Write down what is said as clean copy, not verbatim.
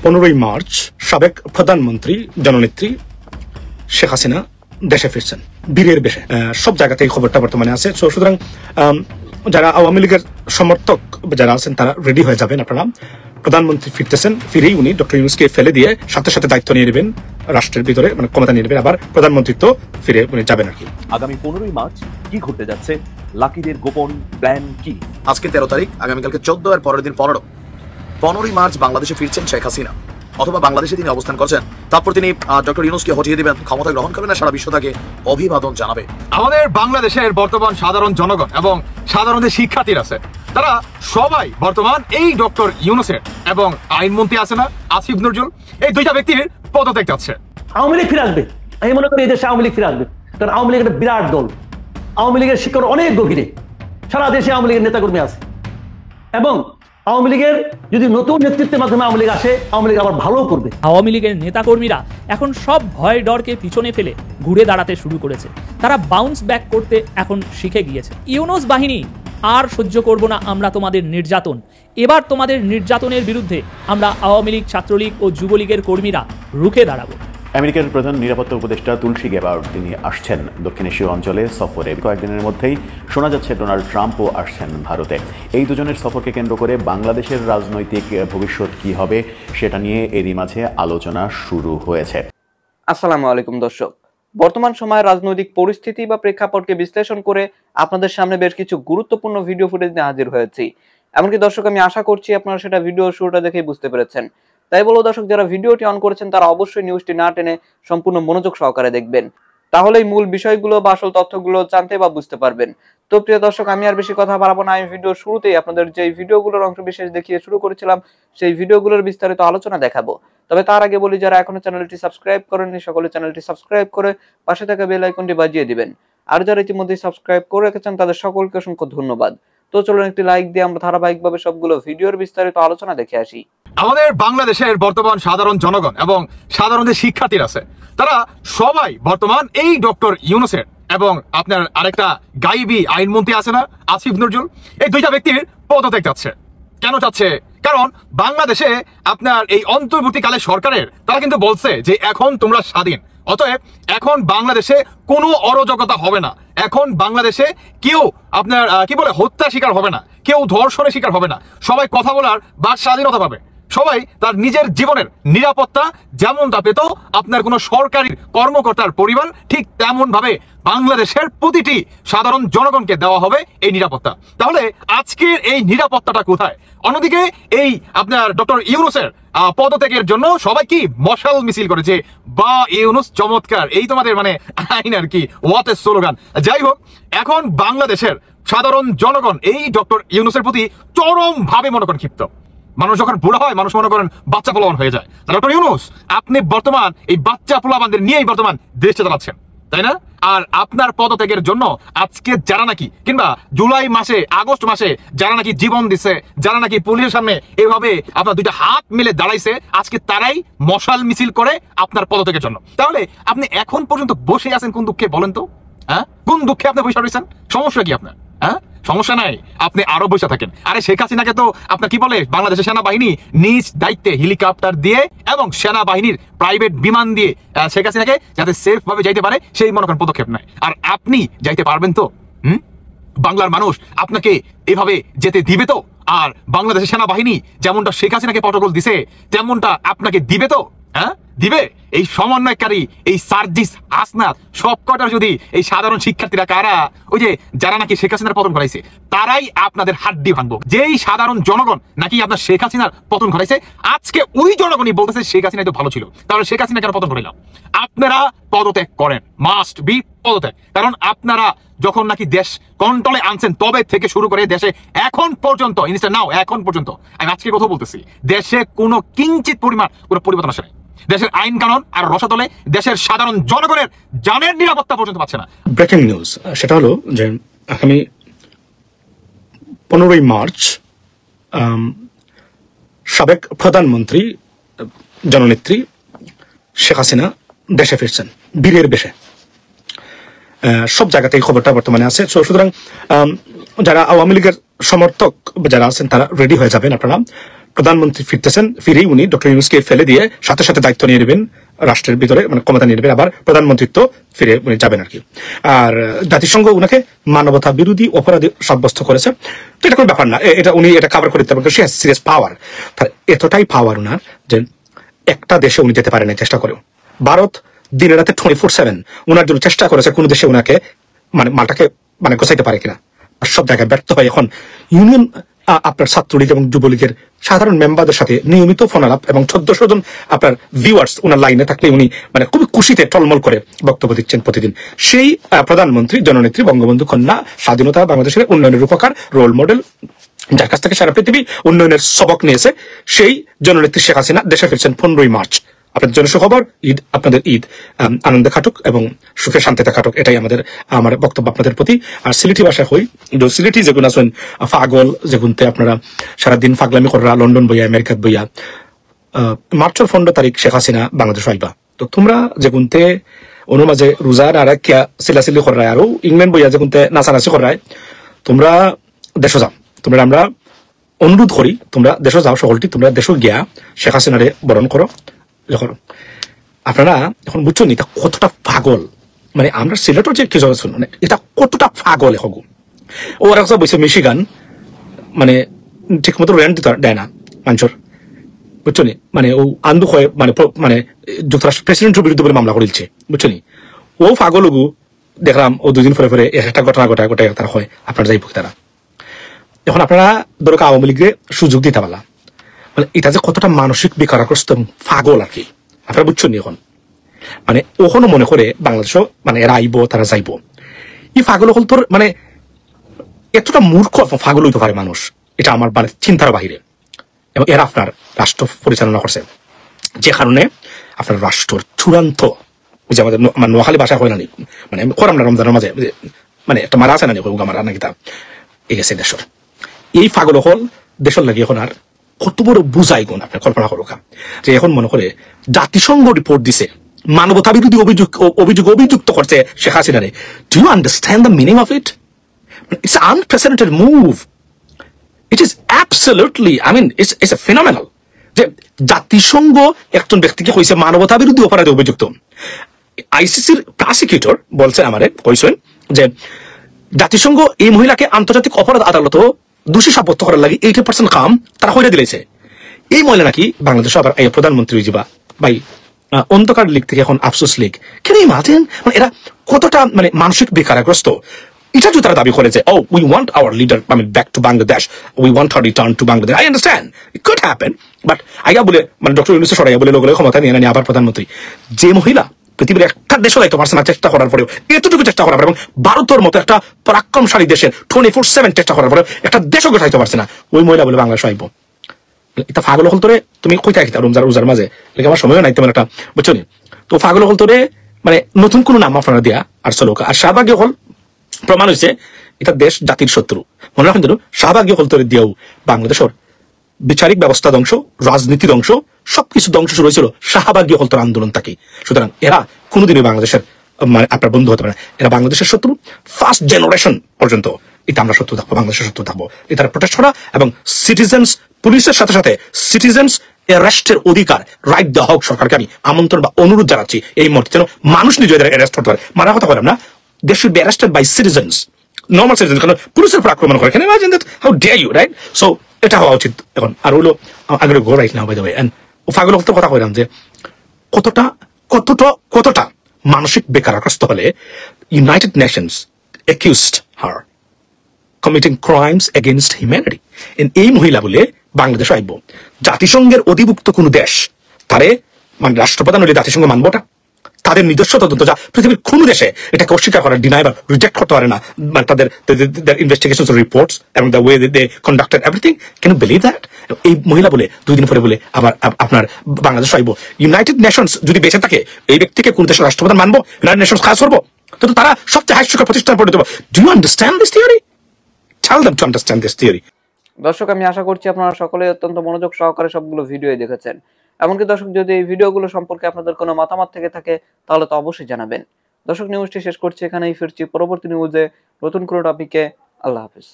15ই March সাবেক প্রধানমন্ত্রী জননেত্রী শেখ হাসিনা দেশে ফিরছেন বীরের বেশে। সব জায়গাতেই খবরটা বর্তমানে আছে। সুতরাং যারা আওয়ামী লীগের সমর্থক যারা আছেন তারা রেডি হয়ে যাবেন। আপনারা প্রধানমন্ত্রী ফিরতেছেন, ফিরেই উনি ডক্টর ইউনূসকে ফেলে দিয়ে সাথে সাথে দায়িত্ব নিয়ে নেবেন, রাষ্ট্রের ভিতরে মানে ক্ষমতা নিয়ে নেবেন, আবার প্রধানমন্ত্রিত্ব ফিরে উনি যাবেন আর কি। আগামী 15ই মার্চ কি ঘটতে যাচ্ছে, লাকিদের গোপন প্ল্যান কি? আজকে 13 তারিখ, আগামীকালকে 14 আর পরের দিন 15ই মার্চ বাংলাদেশে ফিরছেন শেখ হাসিনা, অথবা বাংলাদেশে তিনি অবস্থান করছেন। তারপর তিনি ডক্টর ইউনূসকে হটিয়ে দিবেন, ক্ষমতা গ্রহণ করবেন, আর সারা বিশ্ব তাকে অভিবাদন জানাবে। আমাদের বাংলাদেশের বর্তমান সাধারণ জনগণ এবং সাধারণ যে শিক্ষার্থীরা আছে তারা সবাই বর্তমান এই ডক্টর ইউনূসের এবং আইনমন্ত্রী আছে না আসিফ নজরুল, এই দুইটা ব্যক্তির পদত্যাগ চাচ্ছে। আওয়ামী লীগ ফিরে আসবে, আমি মনে করি এই দেশে আওয়ামী লীগ ফিরে আসবে, কারণ আওয়ামী লীগ একটা বিরাট দল। আওয়ামী লীগের শিকড় অনেক গভীরে, সারা দেশে আওয়ামী লীগের নেতাকর্মী আছে, এবং আওয়ামী লীগের যদি নতুন নেতৃত্বের মাধ্যমে আওয়ামী লীগ আসে, আওয়ামী লীগ আবার ভালো করবে। আওয়ামী লীগের নেতাকর্মীরা এখন সব ভয় ডরকে পিছনে ফেলে ঘুরে দাঁড়াতে শুরু করেছে। তারা বাউন্স ব্যাক করতে এখন শিখে গিয়েছে। ইউনূস বাহিনী আর সহ্য করব না আমরা তোমাদের নির্যাতন। এবার তোমাদের নির্যাতনের বিরুদ্ধে আমরা আওয়ামী লীগ, ছাত্রলীগ ও যুবলীগের কর্মীরা রুখে দাঁড়াবো। আমেরিকার প্রধান নিরাপত্তা উপদেষ্টা তুলসী গ্যাবার্ড তিনি আসছেন দক্ষিণ এশীয় অঞ্চলে সফরে। কয়েকদিনের মধ্যেই শোনা যাচ্ছে ডোনাল্ড ট্রাম্পও আসছেন ভারতে। এই দুজনের সফরকে কেন্দ্র করে বাংলাদেশের রাজনৈতিক ভবিষ্যৎ কি হবে সেটা নিয়ে এরই মাঝে আলোচনা শুরু হয়েছে। আসসালামু আলাইকুম দর্শক, বর্তমান সময়ের রাজনৈতিক পরিস্থিতি বা প্রেক্ষাপটকে বিশ্লেষণ করে আপনাদের সামনে বেশ কিছু গুরুত্বপূর্ণ ভিডিও ফুটেজ নিয়ে হাজির হয়েছি। এমনকি দর্শক, আমি আশা করছি আপনারা সেটা ভিডিও শুরুটা দেখেই বুঝতে পেরেছেন। তাই বলবো দর্শক, যারা ভিডিওটি অন করেছেন তারা অবশ্যই নিউজটি না টেনে সম্পূর্ণ মনোযোগ সহকারে দেখবেন, তাহলেই মূল বিষয়গুলো বা আসল তথ্যগুলো জানতে বা বুঝতে পারবেন। তো প্রিয় দর্শক, আমি আর বেশি কথা বাড়াবো না। আমি ভিডিও শুরুতেই আপনাদের যে ভিডিওগুলোর অংশ বিশেষ দেখিয়ে শুরু করেছিলাম সেই ভিডিওগুলোর বিস্তারিত আলোচনা দেখাবো। তবে তার আগে বলি, যারা এখনো চ্যানেলটি সাবস্ক্রাইব করেননি সকলে চ্যানেলটি সাবস্ক্রাইব করে পাশে থাকা বেল আইকনটি বাজিয়ে দিবেন। আর যারা ইতিমধ্যে সাবস্ক্রাইব করে রেখেছেন তাদের সকলকে অসংখ্য ধন্যবাদ। তো চলুন একটি লাইক দিয়ে আমরা ধারাবাহিকভাবে সবগুলো ভিডিওর বিস্তারিত আলোচনা দেখে আসি। আমাদের বাংলাদেশের বর্তমান সাধারণ জনগণ এবং সাধারণ যে শিক্ষার্থীরা আছে তারা সবাই বর্তমান এই ডক্টর ইউনূসের এবং আপনার আরেকটা গাইবি আইনমন্ত্রী আছে না আসিফ নজরুল, এই দুইটা ব্যক্তির পদত্যাগ চাচ্ছে। কেন চাচ্ছে? কারণ বাংলাদেশে আপনার এই অন্তর্বর্তীকালে সরকারের তারা কিন্তু বলছে যে এখন তোমরা স্বাধীন, অতএব এখন বাংলাদেশে কোনো অরাজকতা হবে না, এখন বাংলাদেশে কেউ আপনার কি বলে হত্যা শিকার হবে না, কেউ ধর্ষণের শিকার হবে না, সবাই কথা বলার বাক স্বাধীনতা পাবে, সবাই তার নিজের জীবনের নিরাপত্তা যেমনটা পেত আপনার কোনো সরকারি কর্মকর্তার পরিবার, ঠিক তেমন ভাবে বাংলাদেশের প্রতিটি সাধারণ জনগণকে দেওয়া হবে এই নিরাপত্তা। তাহলে আজকের এই নিরাপত্তাটা কোথায়? অন্যদিকে এই আপনার ডক্টর ইউনূসের পদত্যাগের জন্য সবাই কি মশাল মিছিল করেছে, বা ইউনূস চমৎকার, এই তোমাদের মানে আইন আর কি, হোয়াট এ স্লোগান। যাই হোক, এখন বাংলাদেশের সাধারণ জনগণ এই ডক্টর ইউনূসের প্রতি চরম ভাবে মনে করেন ক্ষিপ্ত। মানুষ যখন বুড়া হয় মানুষ মনে করেন বাচ্চা পোলাবান হয়ে যায়। ডক্টর ইউনূস, আপনি বর্তমান এই বাচ্চা পোলাবানদের নিয়েই বর্তমান দেশটা চালাচ্ছেন, তাই না? আর আপনার পদত্যাগের জন্য আজকে যারা নাকি কিংবা জুলাই মাসে আগস্ট মাসে যারা নাকি জীবন দিছে, যারা নাকি পুলিশের সামনে এভাবে আপনার দুইটা হাত মিলে দাঁড়াইছে, আজকে তারাই মশাল মিছিল করে আপনার পদত্যাগের জন্য। তাহলে আপনি এখন পর্যন্ত বসে আছেন কোন দুঃখে বলেন তো? হ্যাঁ, কোন দুঃখে আপনি বসে রয়েছেন? সমস্যা কি আপনার? হ্যাঁ, সমস্যা নাই, আপনি আরো বসে থাকেন। আরে শেখ হাসিনাকে তো আপনার কি বলে বাংলাদেশের সেনাবাহিনী নিজ দায়িত্বে হেলিকপ্টার দিয়ে এবং সেনাবাহিনীর প্রাইভেট বিমান দিয়ে শেখ হাসিনাকে যাতে সেফ ভাবে যাইতে পারে সেই মনে করেন পদক্ষেপ নেয়। আর আপনি যাইতে পারবেন তো? বাংলার মানুষ আপনাকে এভাবে যেতে দিবে তো? আর বাংলাদেশের সেনাবাহিনী যেমনটা শেখ হাসিনাকে প্রটোকল দিছে তেমনটা আপনাকে দিবে তো? হ্যাঁ, দিবে? এই সমন্বয়কারী এই সার্জিস হাসনাত সব কটার যদি এই সাধারণ শিক্ষার্থীরা কারা, ওই যে যারা নাকি শেখ হাসিনার পতন ঘটাইছে তারাই আপনাদের হাড্ডি ভাঙবো। যেই সাধারণ জনগণ নাকি আপনার শেখ হাসিনার পতন ঘটাইছে, আজকে ওই জনগণই বলতেছে শেখ হাসিনা তো ভালো ছিল, তাহলে শেখ হাসিনা কেন পতন ঘটাইলাম? আপনারা পদত্যাগ করেন, মাস্ট বি পদত্যাগ। কারণ আপনারা যখন নাকি দেশ কন্ট্রোলে আনছেন তবে থেকে শুরু করে দেশে এখন পর্যন্ত ইনস্ট্যান্ট নাও এখন পর্যন্ত আমি আজকে কথা বলতেছি, দেশে কোনো কিঞ্চিত পরিমাণ কোনো পরিবর্তন আসে নাই। দেশের আইন কানুন আর রসাতলে দেশের সাধারণ জনগণের জানের নিরাপত্তা পর্যন্ত পাচ্ছে না। ব্রেকিং নিউজ, সেটা হলো যে আগামী 15ই মার্চ সাবেক প্রধানমন্ত্রী জননেত্রী শেখ হাসিনা দেশে ফিরছেন বীরের বেশে। সব জায়গাতেই খবরটা বর্তমানে আছে। সুতরাং যারা আওয়ামী লীগের সমর্থক যারা আছেন তারা রেডি হয়ে যাবেন। আপনারা প্রধানমন্ত্রী ফিরতেছেন, ফিরেই উনি ডক্টর ইউনূসকে ফেলে দিয়ে সাথে সাথে দায়িত্ব নিয়ে নেবেন রাষ্ট্রের ভিতরে, মানে ক্ষমতা নিয়ে নেবেন, আবার প্রধানমন্ত্রিত্ব ফিরে উনি যাবেন আর কি। আর জাতিসংঘ উনাকে মানবতা বিরোধী অপরাধী সাব্যস্ত করেছে, তো এটা কোনো ব্যাপার না, এটা উনি এটা কাভার করে দিতে পারেন, সে সিরিয়াস পাওয়ার, তার এতটাই পাওয়ার উনার যে একটা দেশে উনি যেতে পারেন চেষ্টা করেও। ভারত দিনে রাতে 24/7 উনার জন্য চেষ্টা করেছে কোন দেশে উনাকে মানে মালটাকে মানে গোছাইতে পারে কিনা, আর সব জায়গায় ব্যর্থ হয়। এখন ইউনিয়ন আপনার ছাত্রলীগ এবং যুবলীগের সাধারণ মেম্বারদের সাথে নিয়মিত ফোন আলাপ এবং 1400 জন আপনার ভিউয়ার্স উনার লাইনে থাকলে উনি মানে খুবই খুশিতে টলমল করে বক্তব্য দিচ্ছেন প্রতিদিন। সেই প্রধানমন্ত্রী জননেত্রী বঙ্গবন্ধু কন্যা, স্বাধীনতা বাংলাদেশের উন্নয়নের রূপকার, রোল মডেল, যার কাছ থেকে সারা পৃথিবী উন্নয়নের সবক নিয়েছে, সেই জননেত্রী শেখ হাসিনা দেশে ফিরছেন 15ই মার্চ। আপনাদের জন্য সুখবর, ঈদ আপনাদের ঈদ আনন্দে কাটুক এবং সুখে শান্তিতে কাটুক, এটাই আমার বক্তব্য আপনাদের প্রতি। আর সিলেটি ভাষায় হই, সিলেটি যেগুন আছেন ফাগল, যেগুনতে আপনারা সারাদিন ফাগলামি করা, লন্ডন বইয়া, আমেরিকাত বইয়া, মার্চের 15 তারিখ শেখ হাসিনা বাংলাদেশ আইবা, তো তোমরা যেগুনতে অনুর মাঝে রোজার আর কিয়া সিলাসিলি করায়, আরো ইংল্যান্ড বইয়া যেগুনতে নাচানাচি করায়, তোমরা দেশে যাও। তোমরা আমরা অনুরোধ করি, তোমরা দেশে যাও, সকলটি তোমরা দেশে গিয়া শেখ হাসিনারে বরণ করো। আপনারা এখন বুঝছেন এটা কতটা পাগল, মানে আমরা সিলেটের যে কিছু মানে এটা কতটা পাগল এখন। ওরা বলছে মিশিগান মানে ঠিক মতো রেন্ট দিতে দেয় না মানুষের, বুঝছো নি, মানে ও আন্দু হয় মানে মানে যুক্তরাষ্ট্র প্রেসিডেন্টের বিরুদ্ধে বলে মামলা করেছে, বুঝছো নি। ও পাগলগু দেখলাম ও দুদিন পরে পরে একটা ঘটনা ঘটায় তারা হয় আপনারা যাইব তারা। এখন আপনারা ধরো আওয়ামী লীগের সুযোগ দিতে পারলা, মানে এটা যে কতটা মানসিক বিকারগ্রস্ত পাগল আর কি, আপনারা বুঝছেন এখন। মানে ওখানে মনে করে বাংলাদেশও মানে এরা আইব, তারা যাইব, এই পাগল হল তোর মানে এতটা মূর্খ পাগল হইতে পারে মানুষ, এটা আমার মানে চিন্তার বাহিরে। এবং এরা আপনার রাষ্ট্র পরিচালনা করছে, যে কারণে আপনার রাষ্ট্র চূড়ান্ত, যে আমাদের নোয়াখালী ভাষা হয় না, মানে খরাম না রমজানের মাঝে মানে একটা মারা আছে না মারা নাকি তা এগেছে দেশের। এই পাগল হল দেশের লাগে এখন আর কত বড় বুঝাই গুণ আপনি কল্পনা করুক, যে এখন মনে করে জাতিসংঘ রিপোর্ট দিছে মানবতা বিরোধী অভিযুক্ত করছে শেখ হাসিনারে। Do you understand the meaning of it? It's unprecedented move. It is absolutely, I mean it's a phenomenal, যে জাতিসংঘ একজন ব্যক্তিকে কইছে মানবতা বিরোধী অপরাধে অভিযুক্ত। আইসিসির প্রসিকিউটর বলছে আমারে কইছেন যে জাতিসংঘ এই মহিলাকে আন্তর্জাতিক অপরাধ আদালত দোষী সাব্যস্ত করার লাগে 80% কাম তারা হইয়া দিলেছে। এই মহিলা নাকি বাংলাদেশ আবার এই প্রধানমন্ত্রী হইবা ভাই। অন্ধকার লীগ থেকে এখন আফসোস লীগ, কেন ইমাজিন মানে এরা কতটা মানে মানসিক বেকারগ্রস্ত। এটা যদি তারা দাবি করে যে oh we want our leader I mean back to Bangladesh, we want her return to Bangladesh, I understand it could happen, but আইয়া বলে মানে ডক্টর ইউনূস সরাইয়া বলে লোকগুলো ক্ষমতা নিয়ে নেয় আবার প্রধানমন্ত্রী। যে মহিলা পৃথিবীর একটা দেশও দায়িত্ব পারছে না চেষ্টা করার পরেও, এতটুকু চেষ্টা করার পরে, এবং ভারতের মতো একটা পরাক্রমশালী দেশের 24/7 চেষ্টা করার পরে একটা দেশও গোছাইতে পারছে না, ওই মহিলা বলে বাংলাদেশ আইব। এটা পাগল হল তোরে তুমি কই থাকি রোজার মাঝে লেগে আমার সময়ও নাই তেমন একটা, বুঝছো নি। তো পাগল হল তোরে মানে নতুন কোনো নাম আপনারা দিয়া আর চলো। আর শাহবাগী হল প্রমাণ হয়েছে এটা দেশ জাতির শত্রু। মনে রাখেন যেন শাহবাগী হল তোরে দিয়েও বাংলাদেশের বিচারিক ব্যবস্থা ধ্বংস, রাজনীতি ধ্বংস, সবকিছু ধ্বংস শুরু হয়েছিল শাহবাগী হল তোর আন্দোলন থাকি। সুতরাং এরা কোনোদিনই বাংলাদেশের মানে আপনার বন্ধু হতে পারে না, এরা বাংলাদেশের শত্রু। ফার্স্ট জেনারেশন পর্যন্ত এটা আমরা শত্রু থাকবো, বাংলাদেশের শত্রু থাকবো। এটা প্রোটেস্ট করা এবং সিটিজেন্স পুলিশের সাথে সাথে সিটিজেন্স অ্যারেস্টের অধিকার রাইট দেওয়া হোক সরকারকে আমি আমন্ত্রণ বা অনুরোধ জানাচ্ছি এই মুহূর্তে, যেন মানুষ নিজেদের অ্যারেস্ট করতে পারে। মারা কথা বললাম না, they should be arrested by citizens, normal citizens, কারণ পুলিশের উপর আক্রমণ করে। Imagine that, how dare you, right? So এটা হওয়া উচিত এখন। আর হলো আগে go right now by the way, and ও পাগল কথা কইলাম যে কতটা মানসিক বেকারগ্রস্ত হলে United Nations accused her committing crimes against humanity. এই মহিলা বলে বাংলাদেশ আইব, জাতিসংঘের অধিভুক্ত কোন দেশ তারে মানে রাষ্ট্রপ্রধান হলে জাতিসংঘ মানবটা? তাদের নিজস্ব তদন্ত যা পৃথিবীর কোন দেশে এটাকে অস্বীকার করার, ডিনাই বা রিজেক্ট করতে পারে না, মানে তাদের ইনভেস্টিগেশন রিপোর্টস এবং the way they conducted everything. Can you believe that? এই মহিলা বলে 2 দিন পরে বলে আবার আপনার বাংলাদেশ আইব। ইউনাইটেড নেশনস যদি বেঁচে থাকে এই ব্যক্তিকে কোন দেশের রাষ্ট্রপ্রধান মানবো, ইউনাইটেড নেশনস কাজ করবো, তো তারা সবচেয়ে হাই শিক্ষা প্রতিষ্ঠান পড়ে দেবো। Do you understand this theory? Tell them to understand this theory. দর্শক, আমি আশা করছি আপনারা সকলে অত্যন্ত মনোযোগ সহকারে সবগুলো ভিডিও দেখেছেন। এমনকি দর্শক, যদি এই ভিডিওগুলো সম্পর্কে আপনাদের কোনো মতামত থেকে থাকে তাহলে তো অবশ্যই জানাবেন। দর্শক, নিউজটি শেষ করছি এখানেই, ফিরছি পরবর্তী নিউজে নতুন কোনো টপিকে। আল্লাহ হাফেজ।